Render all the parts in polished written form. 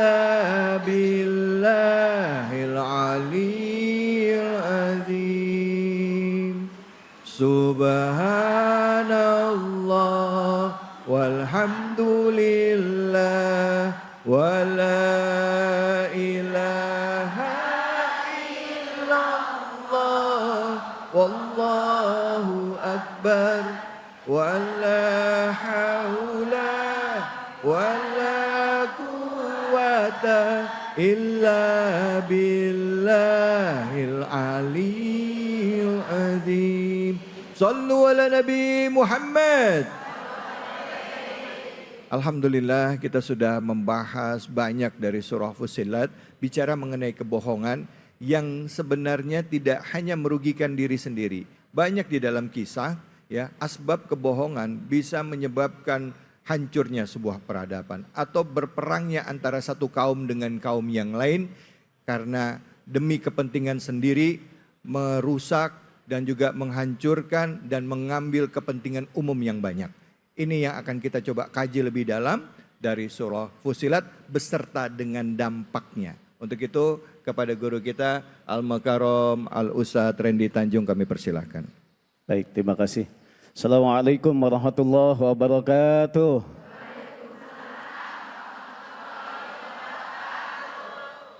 إلا بالله العلي العظيم سبحان الله والحمد لله ولا إله إلا الله والله أكبر ولا حول ولا قوة إلا بالله العلي العظيم صلوا على نبي محمد. Alhamdulillah kita sudah membahas banyak dari surah Fussilat bicara mengenai kebohongan yang sebenarnya tidak hanya merugikan diri sendiri. Banyak di dalam kisah ya, asbab kebohongan bisa menyebabkan hancurnya sebuah peradaban atau berperangnya antara satu kaum dengan kaum yang lain karena demi kepentingan sendiri merusak dan juga menghancurkan dan mengambil kepentingan umum yang banyak. Ini yang akan kita coba kaji lebih dalam dari surah Fussilat beserta dengan dampaknya. Untuk itu kepada guru kita Al-Makarom Al-Ustadz Randy Tanjung kami persilahkan. Baik, terima kasih. Assalamualaikum warahmatullahi wabarakatuh.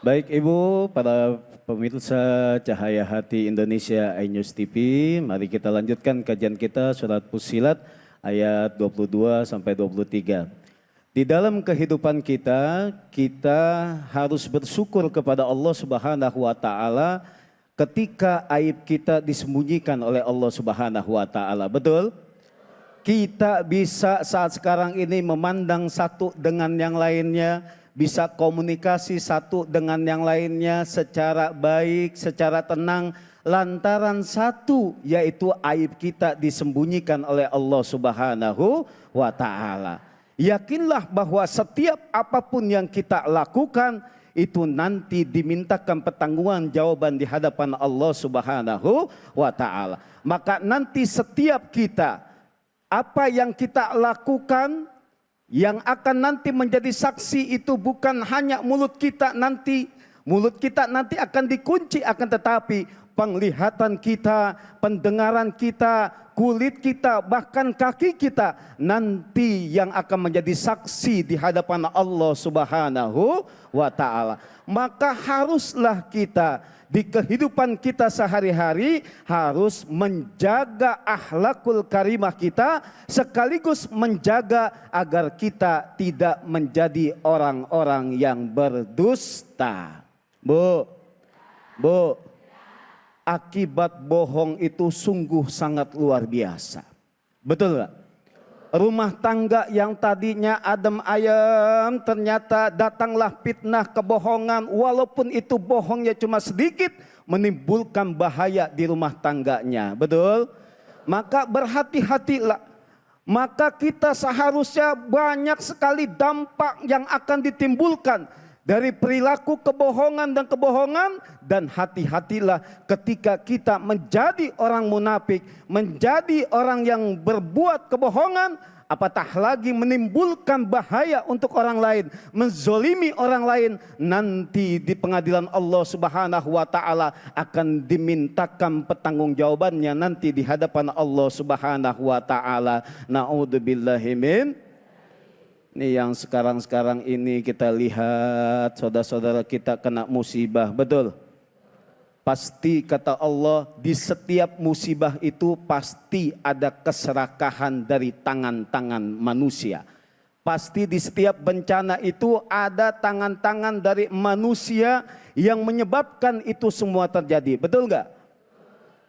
Baik Ibu, para pemirsa Cahaya Hati Indonesia iNews TV, mari kita lanjutkan kajian kita surat Fussilat ayat 22 sampai 23. Di dalam kehidupan kita, kita harus bersyukur kepada Allah Subhanahu wa taala ketika aib kita disembunyikan oleh Allah Subhanahu wa taala. Betul? Kita bisa saat sekarang ini memandang satu dengan yang lainnya, bisa komunikasi satu dengan yang lainnya secara baik, secara tenang, lantaran satu yaitu aib kita disembunyikan oleh Allah Subhanahu wa taala. Yakinlah bahwa setiap apapun yang kita lakukan itu nanti dimintakan pertanggungjawaban jawaban di hadapan Allah Subhanahu wa taala. Maka nanti setiap kita apa yang kita lakukan yang akan nanti menjadi saksi itu bukan hanya mulut kita nanti akan dikunci, akan tetapi penglihatan kita, pendengaran kita, kulit kita, bahkan kaki kita nanti yang akan menjadi saksi di hadapan Allah Subhanahu wa taala. Maka haruslah kita di kehidupan kita sehari-hari harus menjaga akhlakul karimah kita sekaligus menjaga agar kita tidak menjadi orang-orang yang berdusta. Bu, akibat bohong itu sungguh sangat luar biasa. Betul gak? Rumah tangga yang tadinya adem ayem ternyata datanglah fitnah kebohongan. Walaupun itu bohongnya cuma sedikit menimbulkan bahaya di rumah tangganya. Betul? Maka berhati-hatilah. Maka kita seharusnya banyak sekali dampak yang akan ditimbulkan dari perilaku kebohongan dan hati-hatilah ketika kita menjadi orang munafik, menjadi orang yang berbuat kebohongan, apatah lagi menimbulkan bahaya untuk orang lain, menzolimi orang lain, nanti di pengadilan Allah Subhanahu wa taala akan dimintakan pertanggungjawabannya nanti di hadapan Allah Subhanahu wa taala. Naudzubillahi min. Ini yang sekarang ini kita lihat saudara-saudara kita kena musibah, betul? Pasti kata Allah di setiap musibah itu pasti ada keserakahan dari tangan-tangan manusia. Pasti di setiap bencana itu ada tangan-tangan dari manusia yang menyebabkan itu semua terjadi, betul enggak?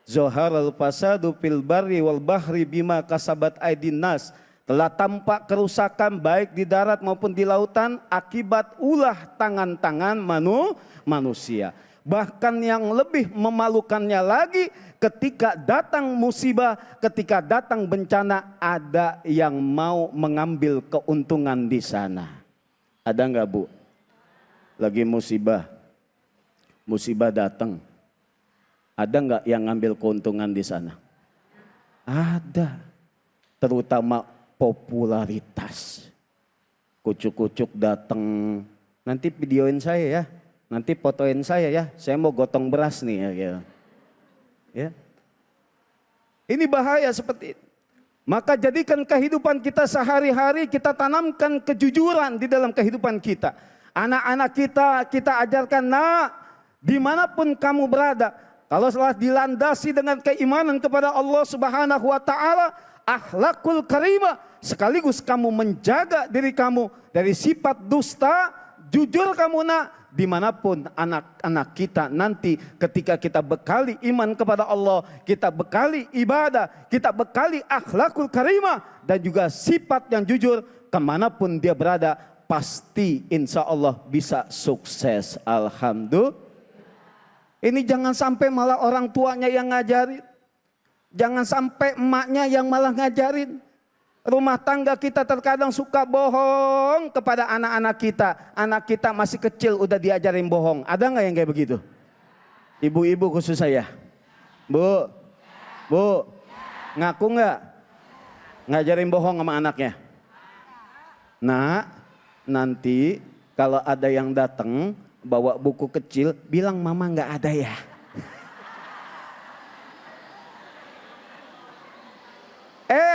Zoharal fasadu fil barri wal bahri bima kasabat aydin nas. Telah tampak kerusakan baik di darat maupun di lautan akibat ulah tangan-tangan manusia. Bahkan yang lebih memalukannya lagi ketika datang musibah, ketika datang bencana ada yang mau mengambil keuntungan di sana. Ada enggak Bu? Lagi musibah datang. Ada enggak yang ngambil keuntungan di sana? Ada. Terutama popularitas. Kucuk-kucuk datang nanti videoin saya ya, nanti fotoin saya ya, saya mau gotong beras nih ya. Gitu. Ya. Ini bahaya seperti itu. Maka jadikan kehidupan kita sehari-hari, kita tanamkan kejujuran di dalam kehidupan kita. Anak-anak kita ajarkan, nak, dimanapun kamu berada, kalau telah dilandasi dengan keimanan kepada Allah Subhanahu wa Ta'ala, akhlakul karimah, sekaligus kamu menjaga diri kamu dari sifat dusta, jujur kamu, nak, dimanapun anak-anak kita nanti ketika kita bekali iman kepada Allah, kita bekali ibadah, kita bekali akhlakul karimah dan juga sifat yang jujur, kemanapun dia berada pasti insya Allah bisa sukses. Alhamdulillah. Ini jangan sampai malah orang tuanya yang ngajarin, jangan sampai emaknya yang malah ngajarin. Rumah tangga kita terkadang suka bohong kepada anak-anak kita. Anak kita masih kecil udah diajarin bohong. Ada nggak yang kayak begitu? Ibu-ibu khusus saya. Bu, ngaku nggak ngajarin bohong sama anaknya? Nah, nanti kalau ada yang datang bawa buku kecil, bilang mama nggak ada ya.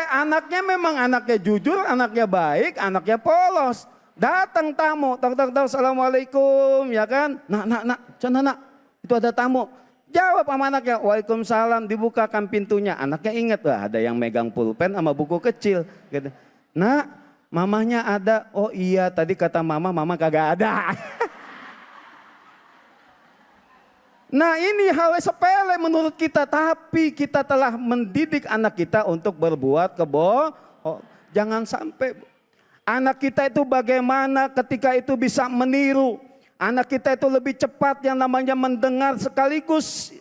Anaknya memang anaknya jujur, anaknya baik, anaknya polos. Datang tamu, assalamualaikum, ya kan? Nak, itu ada tamu. Jawab sama anaknya, waalaikumsalam, dibukakan pintunya. Anaknya ingat, wah ada yang megang pulpen sama buku kecil. Gitu. Nak, mamanya ada. Oh iya, tadi kata mama kagak ada. Nah ini hal sepele menurut kita, tapi kita telah mendidik anak kita untuk berbuat kebohongan. Jangan sampai anak kita itu bagaimana ketika itu bisa meniru. Anak kita itu lebih cepat yang namanya mendengar sekaligus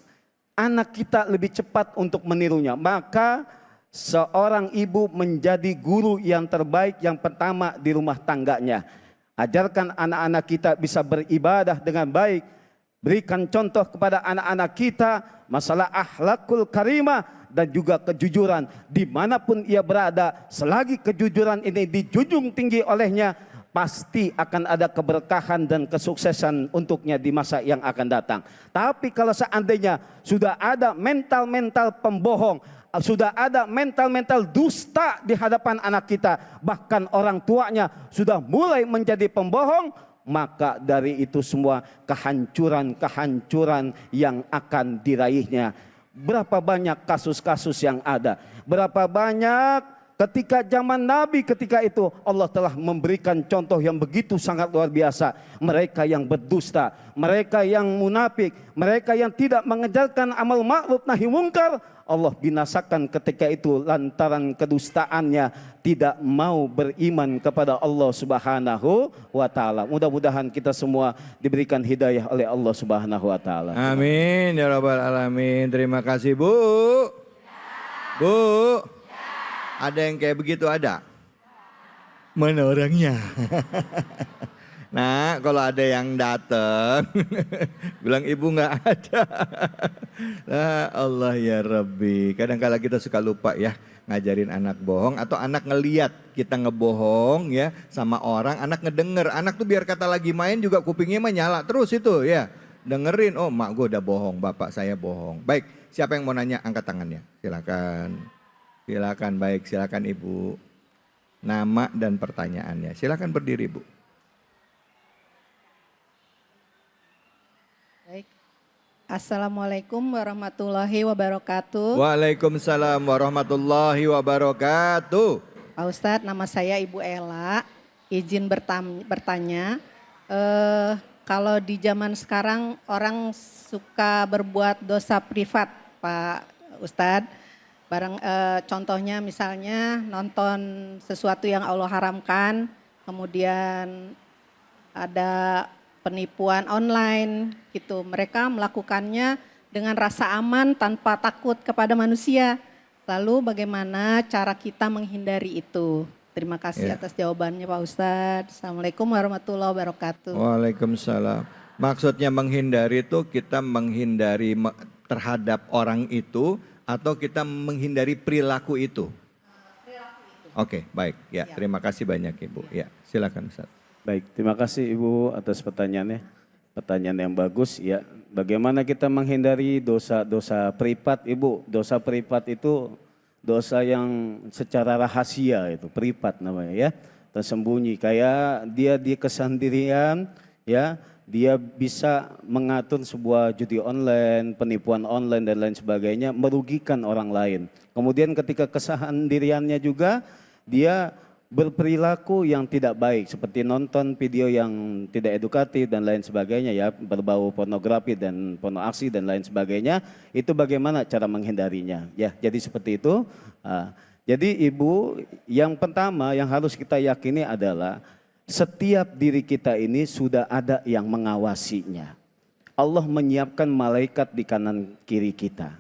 anak kita lebih cepat untuk menirunya. Maka seorang ibu menjadi guru yang terbaik yang pertama di rumah tangganya. Ajarkan anak-anak kita bisa beribadah dengan baik. Berikan contoh kepada anak-anak kita masalah akhlakul karimah dan juga kejujuran. Dimanapun ia berada, selagi kejujuran ini dijunjung tinggi olehnya, pasti akan ada keberkahan dan kesuksesan untuknya di masa yang akan datang. Tapi kalau seandainya sudah ada mental-mental pembohong, sudah ada mental-mental dusta di hadapan anak kita, bahkan orang tuanya sudah mulai menjadi pembohong, maka dari itu semua kehancuran-kehancuran yang akan diraihnya. Berapa banyak kasus-kasus yang ada, berapa banyak ketika zaman Nabi ketika itu Allah telah memberikan contoh yang begitu sangat luar biasa. Mereka yang berdusta, mereka yang munafik, mereka yang tidak mengejarkan amal ma'ruf nahi mungkar, Allah binasakan ketika itu lantaran kedustaannya, tidak mau beriman kepada Allah Subhanahu wa Ta'ala. Mudah-mudahan kita semua diberikan hidayah oleh Allah Subhanahu wa Ta'ala. Amin ya rabbal alamin. Terima kasih Bu. Bu, ada yang kayak begitu ada? Mana orangnya? Nah, kalau ada yang datang, bilang ibu nggak ada. Nah, Allah ya Rabbi. Kadang-kala kita suka lupa ya ngajarin anak bohong atau anak ngeliat kita ngebohong ya sama orang, anak ngedenger. Anak tuh biar kata lagi main juga kupingnya mah nyala terus itu ya. Dengerin, oh mak gue udah bohong, bapak saya bohong. Baik, siapa yang mau nanya angkat tangannya? Silakan. Silakan, baik, silakan Ibu. Nama dan pertanyaannya. Silakan berdiri, Bu. Baik. Assalamualaikum warahmatullahi wabarakatuh. Waalaikumsalam warahmatullahi wabarakatuh. Pak Ustadz, nama saya Ibu Ella. Izin bertanya, kalau di zaman sekarang orang suka berbuat dosa privat, Pak Ustadz. Contohnya misalnya nonton sesuatu yang Allah haramkan, kemudian ada penipuan online gitu. Mereka melakukannya dengan rasa aman tanpa takut kepada manusia. Lalu bagaimana cara kita menghindari itu? Terima kasih atas jawabannya Pak Ustadz. Assalamualaikum warahmatullahi wabarakatuh. Waalaikumsalam. Maksudnya menghindari itu kita menghindari terhadap orang itu atau kita menghindari perilaku itu? Perilaku itu. Oke, baik. Ya, terima kasih banyak Ibu. Ya, silakan Ustaz. Baik, terima kasih Ibu atas pertanyaannya. Pertanyaan yang bagus ya. Bagaimana kita menghindari dosa-dosa privat, Ibu? Dosa privat itu dosa yang secara rahasia itu, privat namanya ya. Tersembunyi, kayak dia di kesendirian ya. Dia bisa mengatur sebuah judi online, penipuan online dan lain sebagainya, merugikan orang lain. Kemudian ketika kesendiriannya juga dia berperilaku yang tidak baik, seperti nonton video yang tidak edukatif dan lain sebagainya ya, berbau pornografi dan porno aksi dan lain sebagainya. Itu bagaimana cara menghindarinya ya. Jadi seperti itu. Jadi Ibu, yang pertama yang harus kita yakini adalah setiap diri kita ini sudah ada yang mengawasinya. Allah menyiapkan malaikat di kanan kiri kita.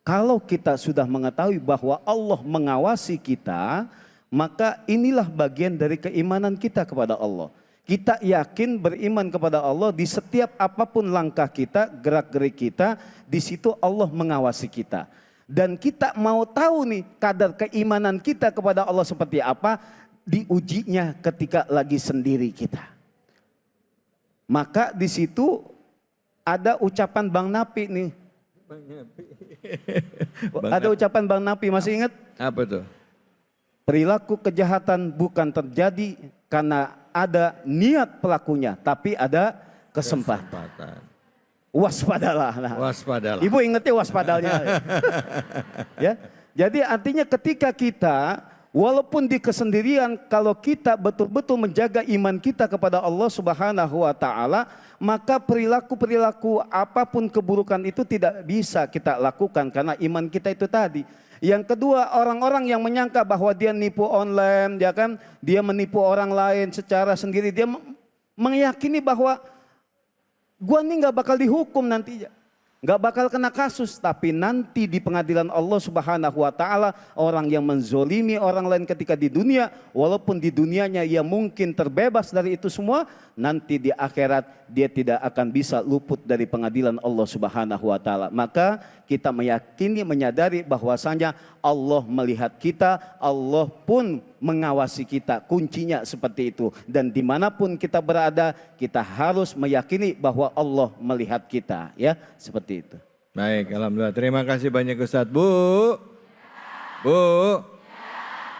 Kalau kita sudah mengetahui bahwa Allah mengawasi kita, maka inilah bagian dari keimanan kita kepada Allah. Kita yakin beriman kepada Allah, di setiap apapun langkah kita, gerak-gerik kita, di situ Allah mengawasi kita. Dan kita mau tahu nih kadar keimanan kita kepada Allah seperti apa, diujinya ketika lagi sendiri kita. Maka di situ ada ucapan Bang Napi nih. Ada ucapan Bang Napi, masih ingat? Apa tuh? Perilaku kejahatan bukan terjadi karena ada niat pelakunya, tapi ada kesempatan. Waspadalah. Nah, Waspadalah. Ibu ingetnya waspadalnya. Ya. Jadi artinya ketika kita walaupun di kesendirian, kalau kita betul-betul menjaga iman kita kepada Allah Subhanahu wa taala, maka perilaku-perilaku apapun keburukan itu tidak bisa kita lakukan karena iman kita itu tadi. Yang kedua, orang-orang yang menyangka bahwa dia nipu online, ya kan, dia menipu orang lain secara sendiri, dia meyakini bahwa gua nih nggak bakal dihukum nantinya, nggak bakal kena kasus, tapi nanti di pengadilan Allah Subhanahu wa taala, orang yang menzolimi orang lain ketika di dunia, walaupun di dunianya ia mungkin terbebas dari itu semua, nanti di akhirat dia tidak akan bisa luput dari pengadilan Allah Subhanahu wa taala. Maka kita meyakini, menyadari bahwasanya Allah melihat kita, Allah pun mengawasi kita, kuncinya seperti itu. Dan dimanapun kita berada, kita harus meyakini bahwa Allah melihat kita, ya, seperti itu. Baik, alhamdulillah. Terima kasih banyak Ustadz. Bu,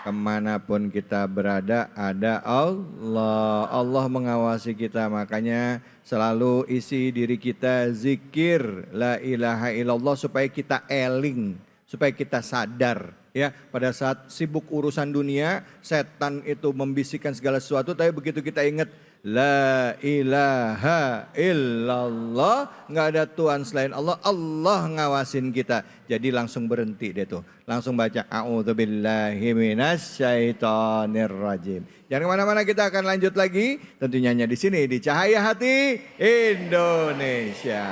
kemanapun kita berada ada Allah. Allah mengawasi kita, makanya selalu isi diri kita zikir la ilaha illallah supaya kita eling, supaya kita sadar. Ya, pada saat sibuk urusan dunia, setan itu membisikkan segala sesuatu, tapi begitu kita ingat la ilaha illallah, nggak ada Tuhan selain Allah, Allah ngawasin kita. Jadi langsung berhenti deh tuh, langsung baca a'udzubillahi minasyaitonirrajim. Jangan kemana-mana, kita akan lanjut lagi tentunya hanya di sini di Cahaya Hati Indonesia.